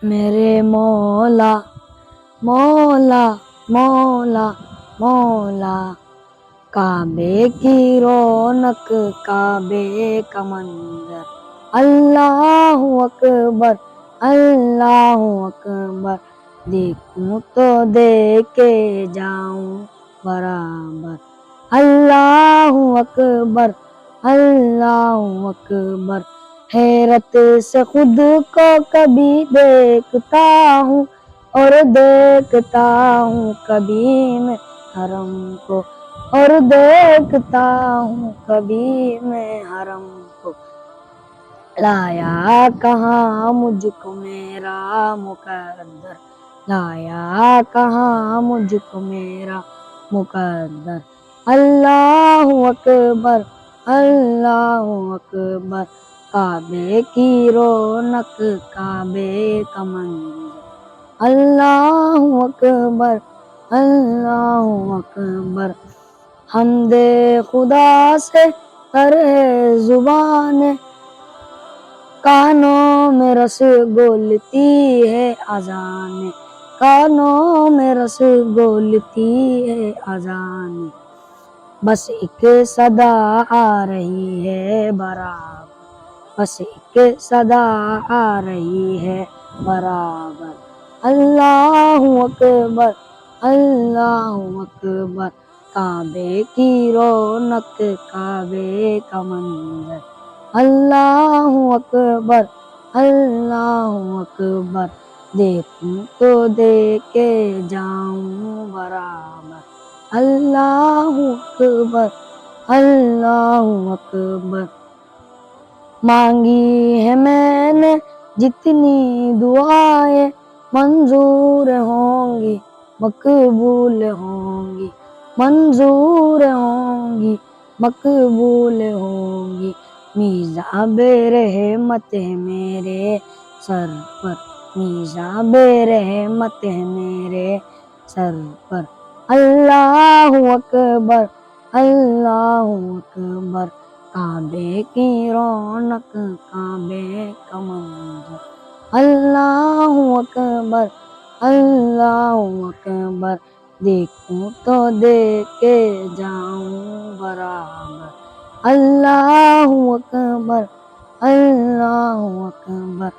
میرے مولا مولا مولا مولا، کعبے کی رونق کعبے کا منظر، اللہ اکبر اللہ اکبر، دیکھوں تو دیکھے جاؤں برابر، اللہ اکبر اللہ اکبر، حیرت سے خود کو کبھی دیکھتا ہوں اور دیکھتا ہوں کبھی میں حرم کو، اور دیکھتا ہوں کبھی میں حرم کو، لایا کہاں مجھ کو میرا مقدر، لایا کہاں مجھ کو میرا مقدر، اللہ اکبر اللہ اکبر، کعبے کی رونق کعبے کا منظر، اللہ اکبر اللہ اکبر، حمد خدا سے تر ہے زبان، کانوں میں رس گولتی ہے اذان، کانوں میں رس گولتی ہے اذان، بس ایک صدا آ رہی ہے برابر، بس ایک صدا آ رہی ہے برابر، اللہ اکبر اللہ اکبر، کعبے کی رونق کعبے کا منظر، اللہ اکبر اللہ اکبر، دیکھوں تو دیکھے جاؤں برابر، اللہ اکبر اللہ اکبر، مانگی ہے میں نے جتنی دعائیں، منظور ہوں گی مقبول ہوں گی، منظور ہوں گی مقبول ہوں گی، میزاب رحمت ہے میرے سر پر، میزاب رحمت ہے میرے سر پر، اللہ اکبر اللہ اکبر، کعبے کی رونق کعبے کا منظر، اللہ اکبر اللہ اکبر، دیکھوں تو دیکھے جاؤں برابر، اللہ اکبر اللہ اکبر۔